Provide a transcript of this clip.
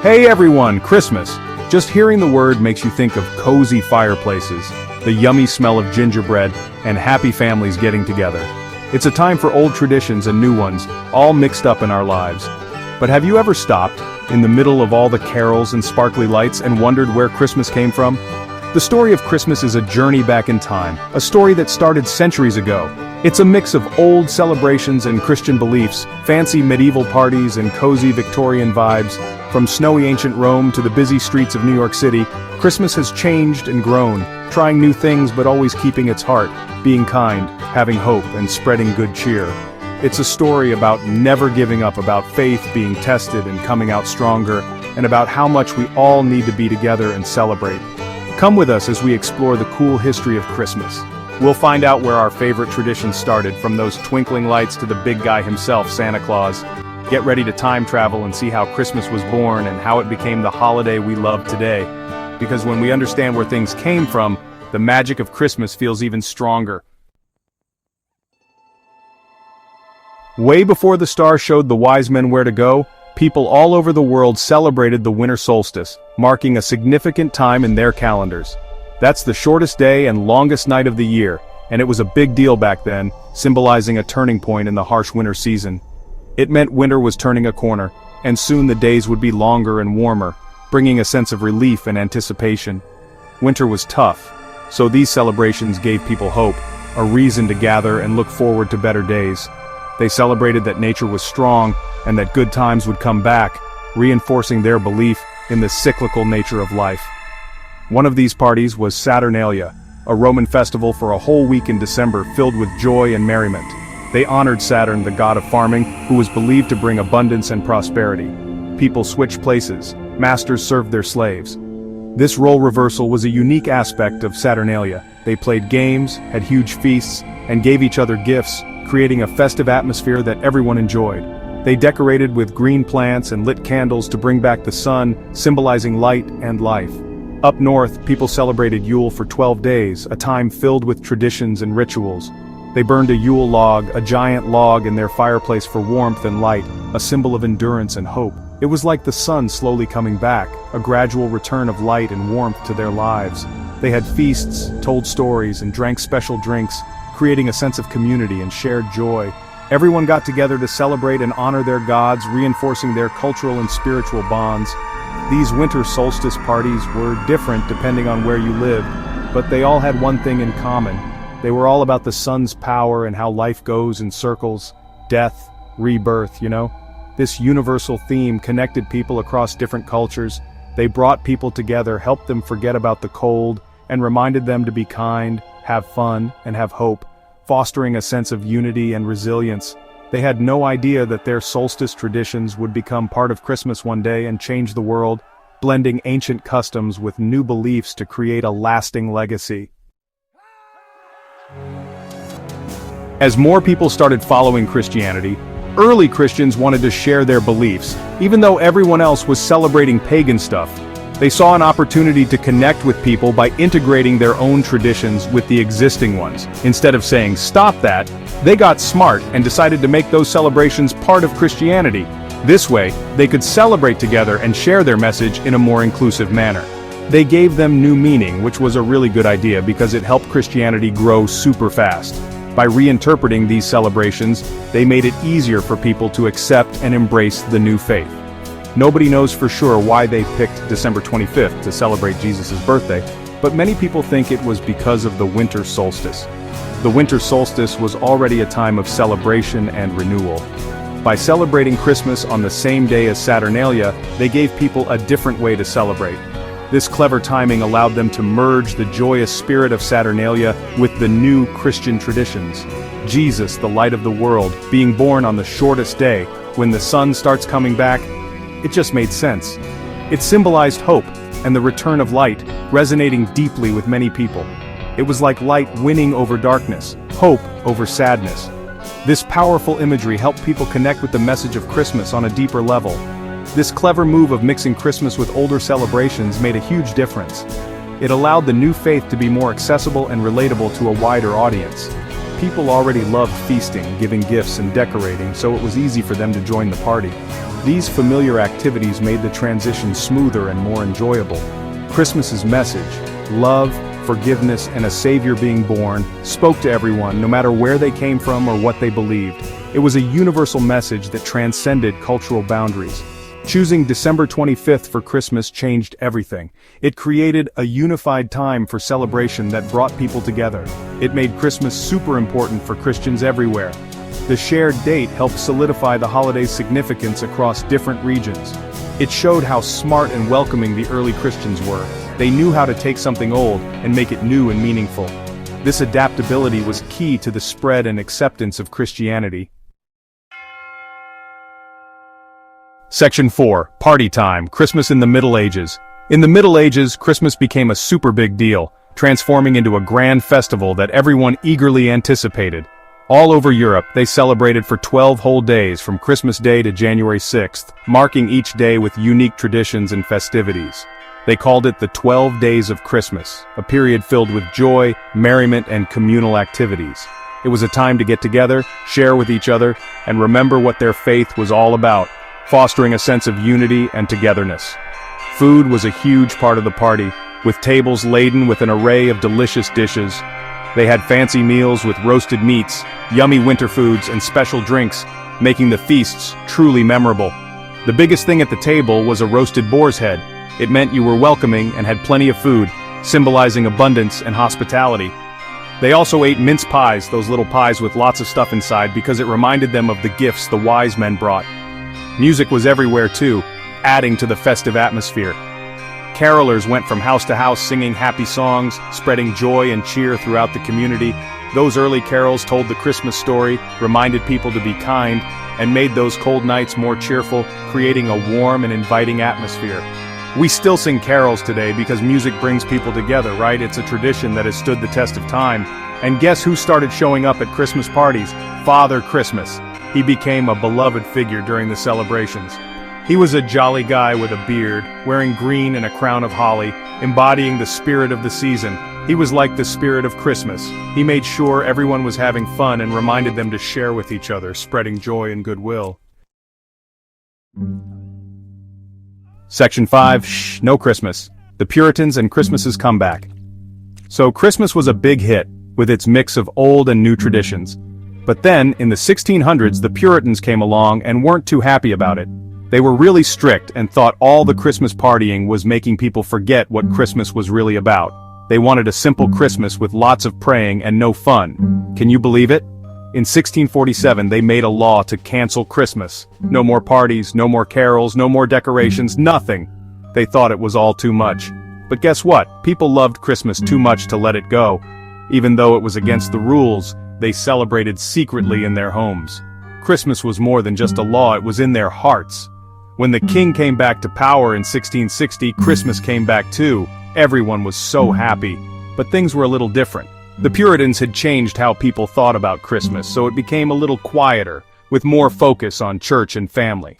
Hey everyone, Christmas! Just hearing the word makes you think of cozy fireplaces, the yummy smell of gingerbread, and happy families getting together. It's a time for old traditions and new ones, all mixed up in our lives. But have you ever stopped, in the middle of all the carols and sparkly lights, and wondered where Christmas came from? The story of Christmas is a journey back in time, a story that started centuries ago. It's a mix of old celebrations and Christian beliefs, fancy medieval parties and cozy Victorian vibes. From snowy ancient Rome to the busy streets of New York City, Christmas has changed and grown, trying new things but always keeping its heart, being kind, having hope, and spreading good cheer. It's a story about never giving up, about faith being tested and coming out stronger, and about how much we all need to be together and celebrate. Come with us as we explore the cool history of Christmas. We'll find out where our favorite traditions started, from those twinkling lights to the big guy himself, Santa Claus. Get ready to time travel and see how Christmas was born and how it became the holiday we love today. Because when we understand where things came from, the magic of Christmas feels even stronger. Way before the stars showed the wise men where to go, people all over the world celebrated the winter solstice, marking a significant time in their calendars. That's the shortest day and longest night of the year, and it was a big deal back then, symbolizing a turning point in the harsh winter season. It meant winter was turning a corner, and soon the days would be longer and warmer, bringing a sense of relief and anticipation. Winter was tough, so these celebrations gave people hope, a reason to gather and look forward to better days. They celebrated that nature was strong and that good times would come back, reinforcing their belief in the cyclical nature of life. One of these parties was Saturnalia, a Roman festival for a whole week in December filled with joy and merriment. They honored Saturn, the god of farming, who was believed to bring abundance and prosperity. People switched places, masters served their slaves. This role reversal was a unique aspect of Saturnalia. They played games, had huge feasts, and gave each other gifts, creating a festive atmosphere that everyone enjoyed. They decorated with green plants and lit candles to bring back the sun, symbolizing light and life. Up north, people celebrated Yule for 12 days, a time filled with traditions and rituals. They burned a Yule log, a giant log, in their fireplace for warmth and light, a symbol of endurance and hope. It was like the sun slowly coming back, a gradual return of light and warmth to their lives. They had feasts, told stories, and drank special drinks, creating a sense of community and shared joy. Everyone got together to celebrate and honor their gods, reinforcing their cultural and spiritual bonds. These winter solstice parties were different depending on where you lived, but they all had one thing in common. They were all about the sun's power and how life goes in circles, death, rebirth, This universal theme connected people across different cultures. They brought people together, helped them forget about the cold, and reminded them to be kind, have fun, and have hope, fostering a sense of unity and resilience. They had no idea that their solstice traditions would become part of Christmas one day and change the world, blending ancient customs with new beliefs to create a lasting legacy. As more people started following Christianity, early Christians wanted to share their beliefs, even though everyone else was celebrating pagan stuff. They saw an opportunity to connect with people by integrating their own traditions with the existing ones. Instead of saying, "Stop that," they got smart and decided to make those celebrations part of Christianity. This way, they could celebrate together and share their message in a more inclusive manner. They gave them new meaning, which was a really good idea because it helped Christianity grow super fast. By reinterpreting these celebrations, they made it easier for people to accept and embrace the new faith. Nobody knows for sure why they picked December 25th to celebrate Jesus' birthday, but many people think it was because of the winter solstice. The winter solstice was already a time of celebration and renewal. By celebrating Christmas on the same day as Saturnalia, they gave people a different way to celebrate. This clever timing allowed them to merge the joyous spirit of Saturnalia with the new Christian traditions. Jesus, the light of the world, being born on the shortest day, when the sun starts coming back, it just made sense. It symbolized hope and the return of light, resonating deeply with many people. It was like light winning over darkness, hope over sadness. This powerful imagery helped people connect with the message of Christmas on a deeper level. This clever move of mixing Christmas with older celebrations made a huge difference. It allowed the new faith to be more accessible and relatable to a wider audience. People already loved feasting, giving gifts, and decorating, so it was easy for them to join the party. These familiar activities made the transition smoother and more enjoyable. Christmas's message, love, forgiveness, and a savior being born, spoke to everyone, no matter where they came from or what they believed. It was a universal message that transcended cultural boundaries. Choosing December 25th for Christmas changed everything. It created a unified time for celebration that brought people together. It made Christmas super important for Christians everywhere. The shared date helped solidify the holiday's significance across different regions. It showed how smart and welcoming the early Christians were. They knew how to take something old and make it new and meaningful. This adaptability was key to the spread and acceptance of Christianity. Section 4. Party time, Christmas in the Middle Ages. In the Middle Ages, Christmas became a super big deal, transforming into a grand festival that everyone eagerly anticipated. All over Europe, they celebrated for 12 whole days from Christmas Day to January 6th, marking each day with unique traditions and festivities. They called it the 12 Days of Christmas, a period filled with joy, merriment, and communal activities. It was a time to get together, share with each other, and remember what their faith was all about, fostering a sense of unity and togetherness. Food was a huge part of the party, with tables laden with an array of delicious dishes. They had fancy meals with roasted meats, yummy winter foods, and special drinks, making the feasts truly memorable. The biggest thing at the table was a roasted boar's head. It meant you were welcoming and had plenty of food, symbolizing abundance and hospitality. They also ate mince pies, those little pies with lots of stuff inside, because it reminded them of the gifts the wise men brought. Music was everywhere too, adding to the festive atmosphere. Carolers went from house to house singing happy songs, spreading joy and cheer throughout the community. Those early carols told the Christmas story, reminded people to be kind, and made those cold nights more cheerful, creating a warm and inviting atmosphere. We still sing carols today because music brings people together, right? It's a tradition that has stood the test of time. And guess who started showing up at Christmas parties? Father Christmas. He became a beloved figure during the celebrations. He was a jolly guy with a beard, wearing green and a crown of holly, embodying the spirit of the season. He was like the spirit of Christmas. He made sure everyone was having fun and reminded them to share with each other, spreading joy and goodwill. Section 5. Shh, no Christmas. The Puritans and Christmas's comeback. So Christmas was a big hit, with its mix of old and new traditions. But then, in the 1600s, the Puritans came along and weren't too happy about it. They were really strict and thought all the Christmas partying was making people forget what Christmas was really about. They wanted a simple Christmas with lots of praying and no fun. Can you believe it? In 1647, they made a law to cancel Christmas. No more parties, no more carols, no more decorations, nothing. They thought it was all too much. But guess what? People loved Christmas too much to let it go. Even though it was against the rules, they celebrated secretly in their homes. Christmas was more than just a law, it was in their hearts. When the king came back to power in 1660, Christmas came back too. Everyone was so happy. But things were a little different. The Puritans had changed how people thought about Christmas, so it became a little quieter, with more focus on church and family.